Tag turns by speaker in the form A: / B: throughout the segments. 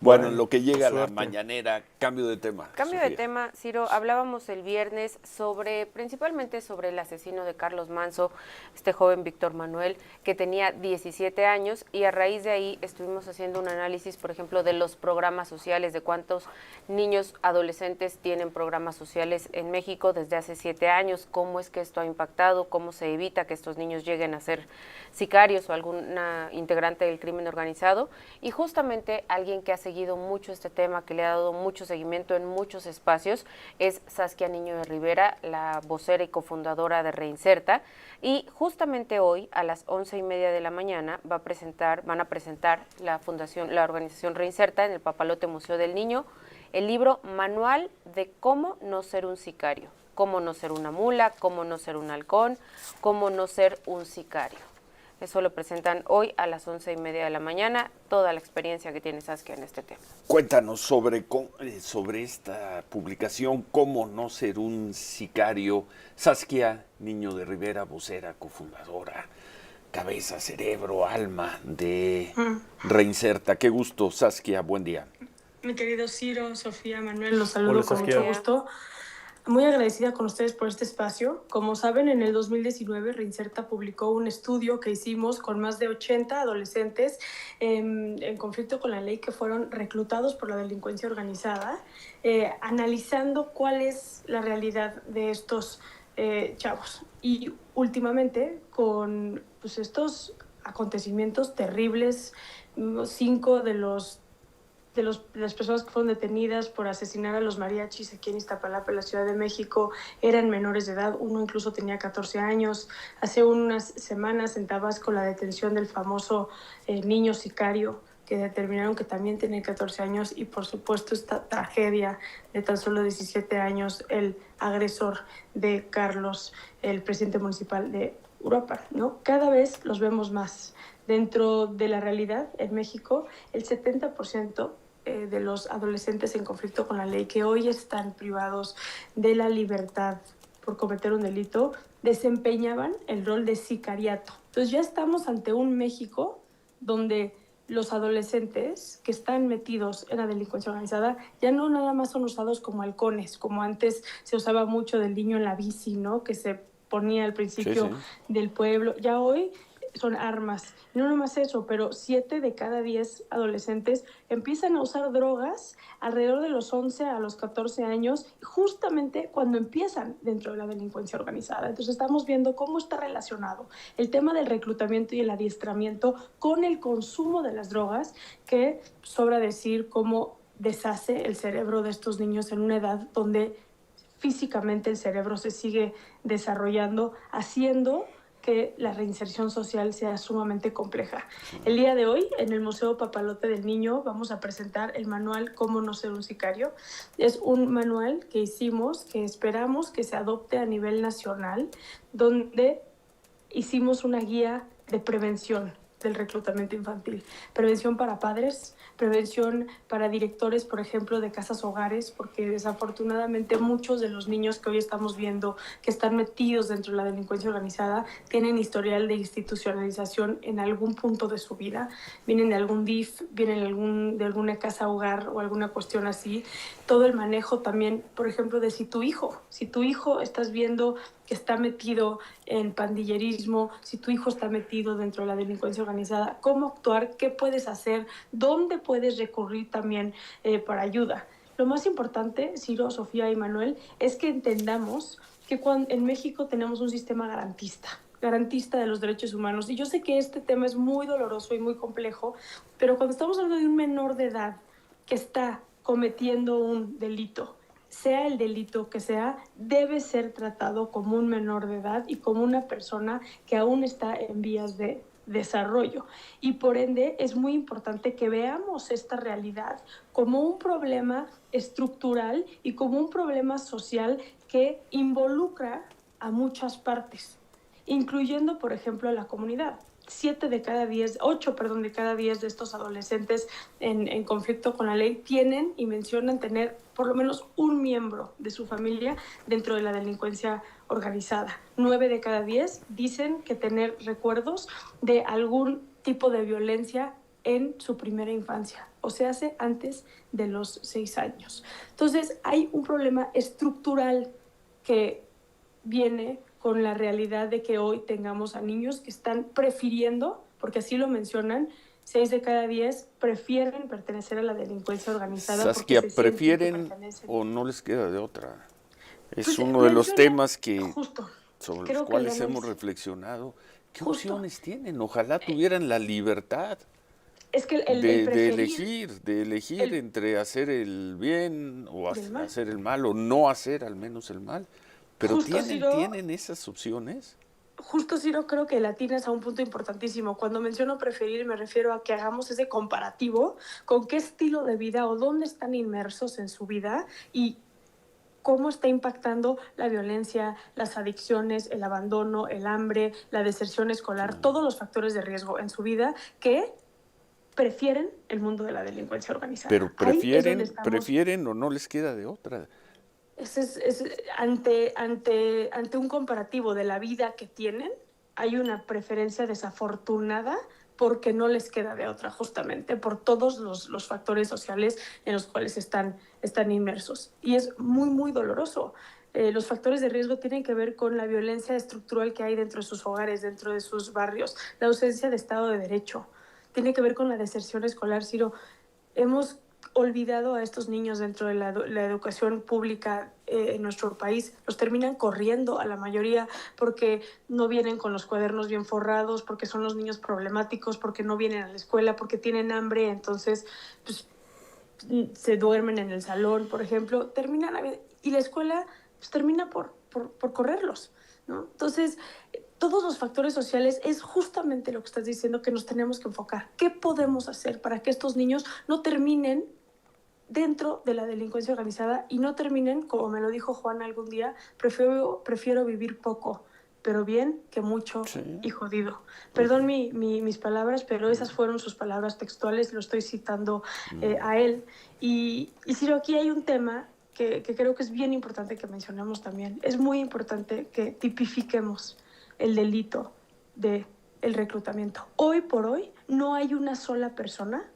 A: Bueno, en lo que llega la
B: suerte.
A: mañanera, cambio de tema.
C: Cambio de
A: Sofía.
C: tema, Ciro, hablábamos el viernes principalmente sobre el asesino de Carlos Manzo, este joven Víctor Manuel, que tenía 17 años, y a raíz de ahí estuvimos haciendo un análisis, por ejemplo, de los programas sociales, de cuántos niños adolescentes tienen programas sociales en México desde hace 7 años, cómo es que esto ha impactado, cómo se evita que estos niños lleguen a ser sicarios o alguna integrante del crimen organizado, y justamente alguien que ha seguido mucho este tema, que le ha dado mucho seguimiento en muchos espacios, es Saskia Niño de Rivera, la vocera y cofundadora de Reinserta, y justamente hoy a las 11:30 de la mañana van a presentar la organización Reinserta en el Papalote Museo del Niño el libro Manual de cómo no ser un sicario, cómo no ser una mula, cómo no ser un halcón, cómo no ser un sicario. Eso lo presentan hoy a las 11:30 de la mañana, toda la experiencia que tiene Saskia en este tema.
A: Cuéntanos sobre esta publicación, Cómo no ser un sicario. Saskia Niño de Rivera, vocera, cofundadora, cabeza, cerebro, alma de Reinserta. Qué gusto, Saskia, buen día.
D: Mi querido Ciro, Sofía, Manuel, los saludo
B: Hola,
D: con
B: Saskia.
D: mucho gusto. Muy agradecida con ustedes por este espacio. Como saben, en el 2019 Reinserta publicó un estudio que hicimos con más de 80 adolescentes en conflicto con la ley que fueron reclutados por la delincuencia organizada, analizando cuál es la realidad de estos chavos. Y últimamente, con estos acontecimientos terribles, 5 de las personas que fueron detenidas por asesinar a los mariachis aquí en Iztapalapa, en la Ciudad de México, eran menores de edad. Uno incluso tenía 14 años. Hace unas semanas en Tabasco la detención del famoso niño sicario, que determinaron que también tenía 14 años, y por supuesto esta tragedia de tan solo 17 años, el agresor de Carlos, el presidente municipal de Europa, ¿no? Cada vez los vemos más. Dentro de la realidad, en México, el 70% de los adolescentes en conflicto con la ley que hoy están privados de la libertad por cometer un delito, desempeñaban el rol de sicariato. Entonces ya estamos ante un México donde los adolescentes que están metidos en la delincuencia organizada ya no nada más son usados como halcones, como antes se usaba mucho del niño en la bici, ¿no? Que se ponía al principio del pueblo. Ya hoy son armas. No nomás eso, pero 7 de cada 10 adolescentes empiezan a usar drogas alrededor de los 11 a los 14 años, justamente cuando empiezan dentro de la delincuencia organizada. Entonces estamos viendo cómo está relacionado el tema del reclutamiento y el adiestramiento con el consumo de las drogas, que sobra decir cómo deshace el cerebro de estos niños en una edad donde físicamente el cerebro se sigue desarrollando, haciendo que la reinserción social sea sumamente compleja. El día de hoy, en el Museo Papalote del Niño, vamos a presentar el manual Cómo no ser un sicario. Es un manual que hicimos, que esperamos que se adopte a nivel nacional, donde hicimos una guía de prevención del reclutamiento infantil, prevención para padres, prevención para directores, por ejemplo, de casas hogares, porque desafortunadamente muchos de los niños que hoy estamos viendo que están metidos dentro de la delincuencia organizada tienen historial de institucionalización en algún punto de su vida, vienen de algún DIF, vienen de alguna casa hogar o alguna cuestión así. Todo el manejo también, por ejemplo, de si tu hijo estás viendo que está metido en pandillerismo, si tu hijo está metido dentro de la delincuencia organizada, cómo actuar, qué puedes hacer, dónde puedes recurrir también para ayuda. Lo más importante, Ciro, Sofía y Manuel, es que entendamos que en México tenemos un sistema garantista de los derechos humanos. Y yo sé que este tema es muy doloroso y muy complejo, pero cuando estamos hablando de un menor de edad que está cometiendo un delito, sea el delito que sea, debe ser tratado como un menor de edad y como una persona que aún está en vías de desarrollo. Y por ende es muy importante que veamos esta realidad como un problema estructural y como un problema social que involucra a muchas partes, incluyendo, por ejemplo, a la comunidad. 8 de cada 10 de estos adolescentes en conflicto con la ley tienen y mencionan tener por lo menos un miembro de su familia dentro de la delincuencia organizada. 9 de cada 10 dicen que tener recuerdos de algún tipo de violencia en su primera infancia, o se hace antes de los 6 años. Entonces, hay un problema estructural que viene con la realidad de que hoy tengamos a niños que están prefiriendo, porque así lo mencionan, 6 de cada 10 prefieren pertenecer a la delincuencia organizada.
A: Saskia,
D: porque
A: ¿prefieren o no les queda de otra? Es
D: pues,
A: uno de los temas que
D: justo,
A: sobre los cuales hemos reflexionado. ¿Qué opciones tienen? Ojalá tuvieran la libertad
D: es que
A: de elegir entre hacer el bien o hacer el mal, o no hacer al menos el mal. Pero ¿tienen esas opciones?
D: Justo, Ciro, creo que latinas a un punto importantísimo. Cuando menciono preferir, me refiero a que hagamos ese comparativo con qué estilo de vida o dónde están inmersos en su vida y cómo está impactando la violencia, las adicciones, el abandono, el hambre, la deserción escolar, todos los factores de riesgo en su vida que prefieren el mundo de la delincuencia organizada.
A: Pero prefieren o no les queda de otra.
D: Ante un comparativo de la vida que tienen, hay una preferencia desafortunada porque no les queda de otra, justamente por todos los factores sociales en los cuales están inmersos. Y es muy, muy doloroso. Los factores de riesgo tienen que ver con la violencia estructural que hay dentro de sus hogares, dentro de sus barrios, la ausencia de Estado de Derecho. Tiene que ver con la deserción escolar, Ciro. Hemos olvidado a estos niños dentro de la educación pública en nuestro país. Los terminan corriendo a la mayoría porque no vienen con los cuadernos bien forrados, porque son los niños problemáticos, porque no vienen a la escuela, porque tienen hambre, entonces pues, se duermen en el salón, por ejemplo. Y la escuela pues, termina por correrlos, ¿no? Entonces, todos los factores sociales es justamente lo que estás diciendo que nos tenemos que enfocar. ¿Qué podemos hacer para que estos niños no terminen dentro de la delincuencia organizada y no terminen, como me lo dijo Juan algún día, prefiero vivir poco, pero bien que mucho y jodido? Perdón mis palabras, pero esas fueron sus palabras textuales, lo estoy citando a él. Y Ciro, aquí hay un tema que creo que es bien importante que mencionemos también. Es muy importante que tipifiquemos el delito del reclutamiento. Hoy por hoy no hay una sola persona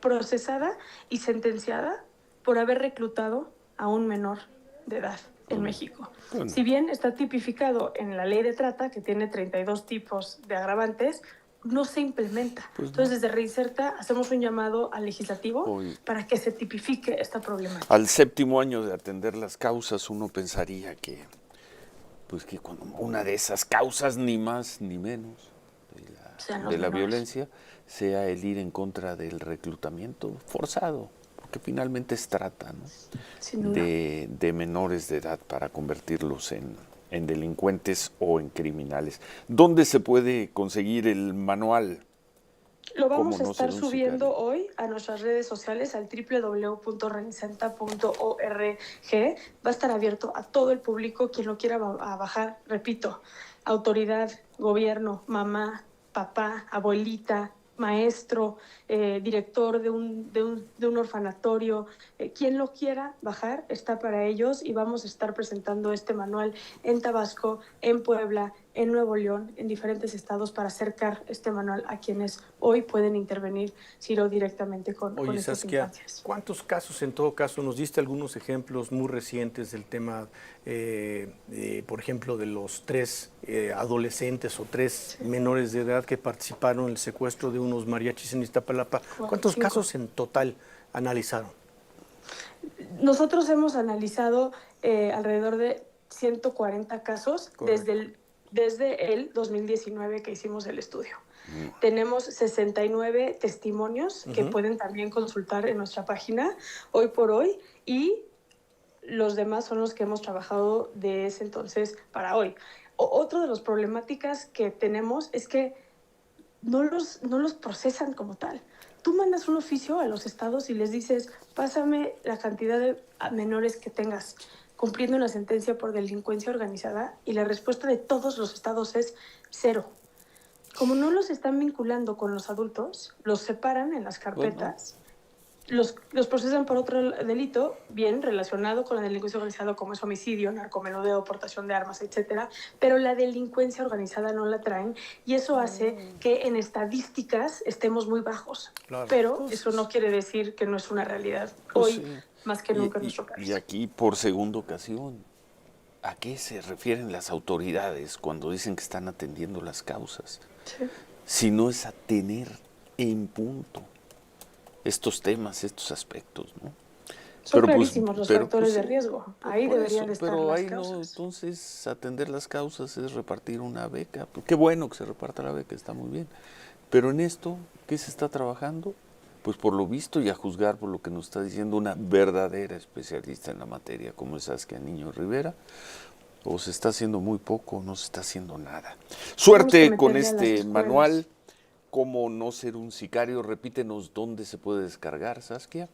D: procesada y sentenciada por haber reclutado a un menor de edad en México. Si bien está tipificado en la ley de trata, que tiene 32 tipos de agravantes, no se implementa. Entonces, desde Reinserta hacemos un llamado al legislativo para que se tipifique esta problemática.
A: Al 7º año de atender las causas, uno pensaría que cuando una de esas causas, ni más ni menos, de la violencia, sea el ir en contra del reclutamiento forzado, porque finalmente es trata, ¿no? de menores de edad para convertirlos en delincuentes o en criminales. ¿Dónde se puede conseguir el manual?
D: Lo vamos a estar subiendo hoy a nuestras redes sociales, al www.reinsenta.org. Va a estar abierto a todo el público, quien lo quiera bajar. Repito, autoridad, gobierno, mamá, papá, abuelita, maestro, director de un orfanatorio, quien lo quiera bajar está para ellos, y vamos a estar presentando este manual en Tabasco, en Puebla, en Nuevo León, en diferentes estados, para acercar este manual a quienes hoy pueden intervenir, Ciro, directamente con estas infancias.
B: ¿Cuántos casos, en todo caso, nos diste algunos ejemplos muy recientes del tema, por ejemplo, de los 3 adolescentes o 3 menores de edad que participaron en el secuestro de unos mariachis en Iztapalapa? ¿Cuántos casos en total analizaron?
D: Nosotros hemos analizado alrededor de 140 casos desde el 2019 que hicimos el estudio. Tenemos 69 testimonios que pueden también consultar en nuestra página hoy por hoy, y los demás son los que hemos trabajado de ese entonces para hoy. Otro de las problemáticas que tenemos es que no los procesan como tal. Tú mandas un oficio a los estados y les dices, pásame la cantidad de menores que tengas cumpliendo una sentencia por delincuencia organizada, y la respuesta de todos los estados es 0. Como no los están vinculando con los adultos, los separan en las carpetas los procesan por otro delito, bien relacionado con la delincuencia organizada, como es homicidio, narcomenudeo, portación de armas, etcétera, pero la delincuencia organizada no la traen y eso hace que en estadísticas estemos muy bajos.
B: Claro.
D: Pero eso no quiere decir que no es una realidad hoy, más que nunca en nuestro país.
A: Y aquí, por segunda ocasión, ¿a qué se refieren las autoridades cuando dicen que están atendiendo las causas?
D: Sí.
A: Si no es atener en punto estos temas, estos aspectos, ¿no?
D: Son clarísimos los factores de riesgo. Ahí deberían de estar
A: pero
D: las
A: ahí
D: causas.
A: no, entonces atender las causas es repartir una beca. Qué bueno que se reparta la beca, está muy bien. Pero en esto, ¿qué se está trabajando? Pues por lo visto y a juzgar por lo que nos está diciendo una verdadera especialista en la materia, como es Saskia Niño Rivera, o se está haciendo muy poco, o no se está haciendo nada. Suerte con este manual. ¿Cómo no ser un sicario? Repítenos dónde se puede descargar, Saskia.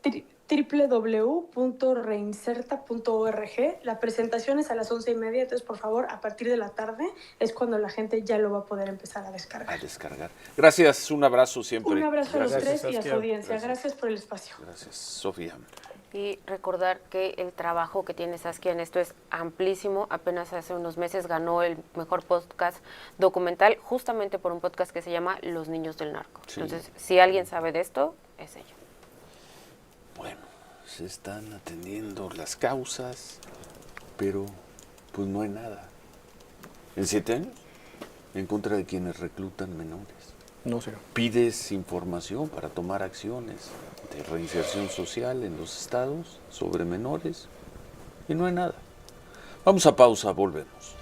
D: www.reinserta.org. La presentación es a las 11:30, entonces por favor, a partir de la tarde es cuando la gente ya lo va a poder empezar a descargar.
A: Gracias, un abrazo siempre.
D: Un abrazo a los
B: Gracias,
D: tres y a su
B: Saskia.
D: audiencia. Gracias por el espacio.
A: Gracias, Sofía.
C: Y recordar que el trabajo que tiene Saskia en esto es amplísimo. Apenas hace unos meses ganó el mejor podcast documental justamente por un podcast que se llama Los Niños del Narco.
A: Sí.
C: Entonces, si alguien sabe de esto, es ella.
A: Bueno, se están atendiendo las causas, pero pues no hay nada. ¿En 7 años? En contra de quienes reclutan menores.
B: No sé.
A: Pides información para tomar acciones de reinserción social en los estados sobre menores y no hay nada. Vamos a pausa, volvemos.